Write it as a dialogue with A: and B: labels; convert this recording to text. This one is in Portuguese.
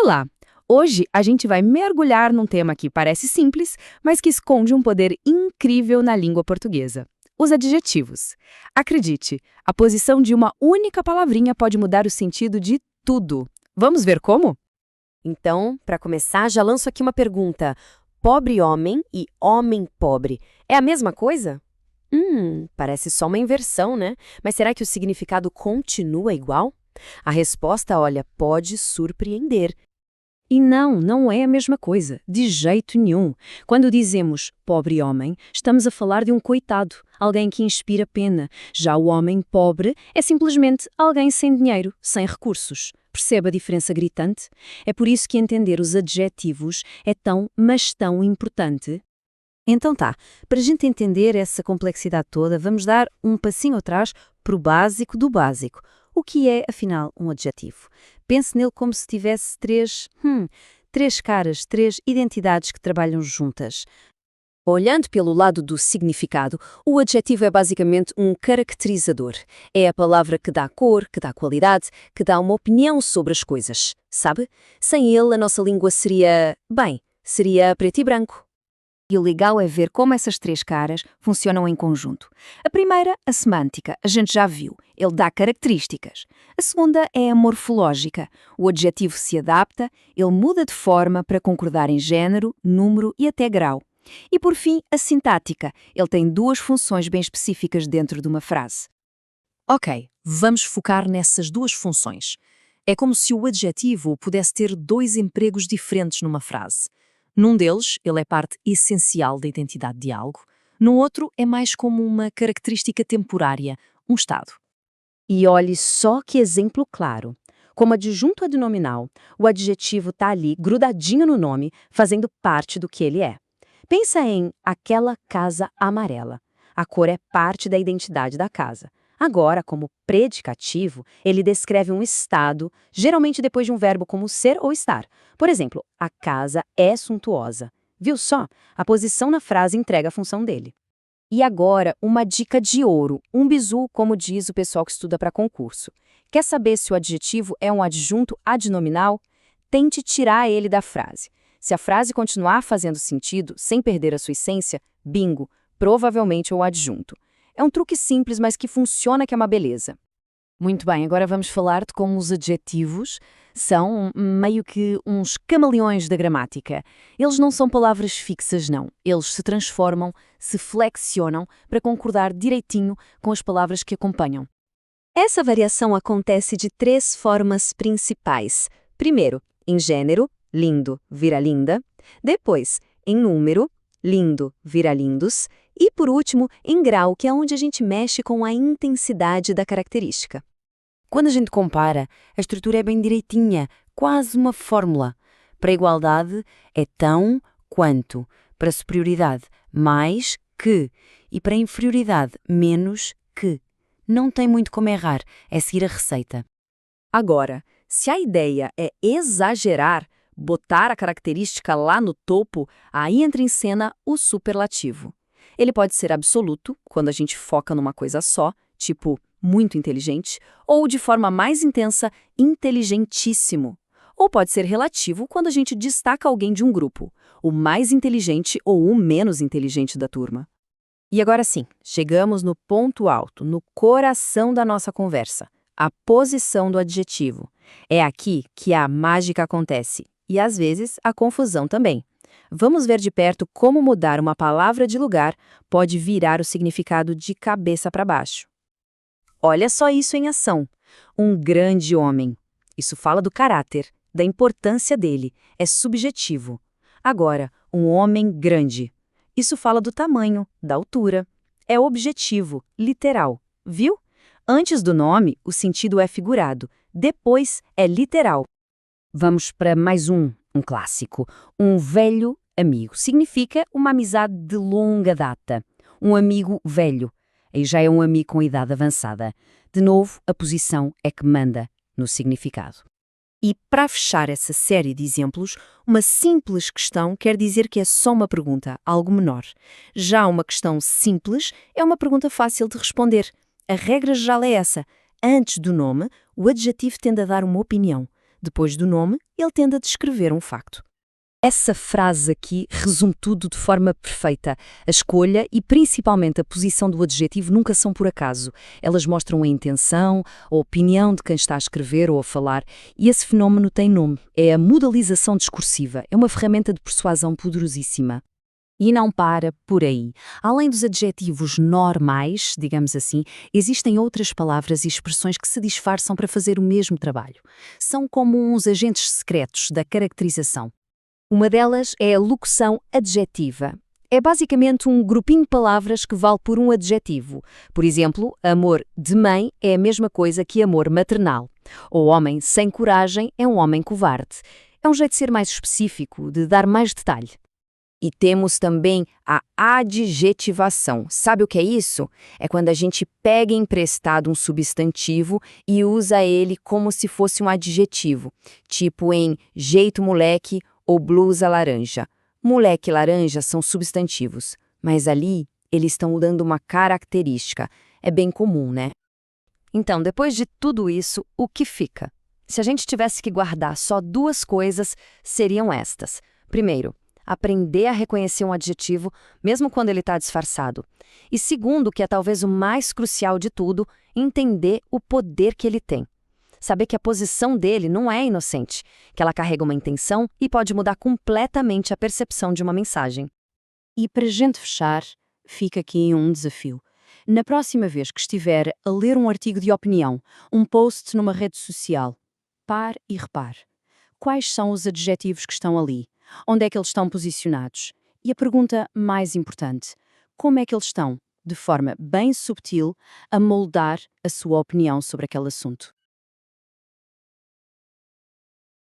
A: Olá! Hoje a gente vai mergulhar num tema que parece simples, mas que esconde um poder incrível na língua portuguesa: os adjetivos. Acredite, a posição de uma única palavrinha pode mudar o sentido de tudo. Vamos ver como?
B: Então, para começar, já lanço aqui uma pergunta. Pobre homem e homem pobre é a mesma coisa? Parece só uma inversão, né? Mas será que o significado continua igual? A resposta, olha, pode surpreender.
C: E não é a mesma coisa, de jeito nenhum. Quando dizemos pobre homem, estamos a falar de um coitado, alguém que inspira pena. Já o homem pobre é simplesmente alguém sem dinheiro, sem recursos. Percebe a diferença gritante? É por isso que entender os adjetivos é tão, mas tão importante.
B: Então tá, para a gente entender essa complexidade toda, vamos dar um passinho atrás para o básico do básico. O que é, afinal, um adjetivo? Pense nele como se tivesse três caras, três identidades que trabalham juntas. Olhando pelo lado do significado, o adjetivo é basicamente um caracterizador. É a palavra que dá cor, que dá qualidade, que dá uma opinião sobre as coisas, sabe? Sem ele, a nossa língua seria preto e branco.
D: E o legal é ver como essas três caras funcionam em conjunto. A primeira, a semântica, a gente já viu, ele dá características. A segunda é a morfológica, o adjetivo se adapta, ele muda de forma para concordar em género, número e até grau. E por fim, a sintática, ele tem duas funções bem específicas dentro de uma frase.
C: Ok, vamos focar nessas duas funções. É como se o adjetivo pudesse ter dois empregos diferentes numa frase. Num deles, ele é parte essencial da identidade de algo. No outro, é mais como uma característica temporária, um estado.
B: E olhe só que exemplo claro. Como adjunto adnominal, o adjetivo está ali, grudadinho no nome, fazendo parte do que ele é. Pensa em aquela casa amarela. A cor é parte da identidade da casa. Agora, como predicativo, ele descreve um estado, geralmente depois de um verbo como ser ou estar. Por exemplo, a casa é suntuosa. Viu só? A posição na frase entrega a função dele. E agora, uma dica de ouro, um bizu, como diz o pessoal que estuda para concurso. Quer saber se o adjetivo é um adjunto adnominal? Tente tirar ele da frase. Se a frase continuar fazendo sentido, sem perder a sua essência, bingo, provavelmente é o adjunto. É um truque simples, mas que funciona, que é uma beleza.
D: Muito bem, agora vamos falar de como os adjetivos são meio que uns camaleões da gramática. Eles não são palavras fixas, não. Eles se transformam, se flexionam para concordar direitinho com as palavras que acompanham.
B: Essa variação acontece de três formas principais. Primeiro, em gênero, lindo vira linda. Depois, em número, lindo vira lindos. E, por último, em grau, que é onde a gente mexe com a intensidade da característica.
D: Quando a gente compara, a estrutura é bem direitinha, quase uma fórmula. Para a igualdade, é tão quanto. Para a superioridade, mais que. E para a inferioridade, menos que. Não tem muito como errar, é seguir a receita.
B: Agora, se a ideia é exagerar, botar a característica lá no topo, aí entra em cena o superlativo. Ele pode ser absoluto, quando a gente foca numa coisa só, tipo muito inteligente, ou de forma mais intensa, inteligentíssimo. Ou pode ser relativo, quando a gente destaca alguém de um grupo, o mais inteligente ou o menos inteligente da turma. E agora sim, chegamos no ponto alto, no coração da nossa conversa, a posição do adjetivo. É aqui que a mágica acontece, e às vezes a confusão também. Vamos ver de perto como mudar uma palavra de lugar pode virar o significado de cabeça para baixo. Olha só isso em ação. Um grande homem. Isso fala do caráter, da importância dele, é subjetivo. Agora, um homem grande. Isso fala do tamanho, da altura. É objetivo, literal. Viu? Antes do nome, o sentido é figurado. Depois, é literal. Vamos para mais um clássico. Um velho amigo. Significa uma amizade de longa data. Um amigo velho. Aí já é um amigo com idade avançada. De novo, a posição é que manda no significado. E para fechar essa série de exemplos, uma simples questão quer dizer que é só uma pergunta, algo menor. Já uma questão simples é uma pergunta fácil de responder. A regra geral é essa. Antes do nome, o adjetivo tende a dar uma opinião. Depois do nome, ele tende a descrever um facto. Essa frase aqui resume tudo de forma perfeita. A escolha e principalmente a posição do adjetivo nunca são por acaso. Elas mostram a intenção, a opinião de quem está a escrever ou a falar, e esse fenómeno tem nome. É a modalização discursiva. É uma ferramenta de persuasão poderosíssima.
C: E não para por aí. Além dos adjetivos normais, digamos assim, existem outras palavras e expressões que se disfarçam para fazer o mesmo trabalho. São como uns agentes secretos da caracterização.
B: Uma delas é a locução adjetiva. É basicamente um grupinho de palavras que vale por um adjetivo. Por exemplo, amor de mãe é a mesma coisa que amor maternal. Ou homem sem coragem é um homem covarde. É um jeito de ser mais específico, de dar mais detalhe. E temos também a adjetivação. Sabe o que é isso? É quando a gente pega emprestado um substantivo e usa ele como se fosse um adjetivo, tipo em jeito moleque ou blusa laranja. Moleque e laranja são substantivos, mas ali eles estão dando uma característica. É bem comum, né? Então, depois de tudo isso, o que fica? Se a gente tivesse que guardar só duas coisas, seriam estas. Primeiro, aprender a reconhecer um adjetivo, mesmo quando ele está disfarçado. E segundo, que é talvez o mais crucial de tudo, entender o poder que ele tem. Saber que a posição dele não é inocente, que ela carrega uma intenção e pode mudar completamente a percepção de uma mensagem.
C: E para a gente fechar, fica aqui um desafio. Na próxima vez que estiver a ler um artigo de opinião, um post numa rede social, pare e repare. Quais são os adjetivos que estão ali? Onde é que eles estão posicionados? E a pergunta mais importante, como é que eles estão, de forma bem subtil, a moldar a sua opinião sobre aquele assunto?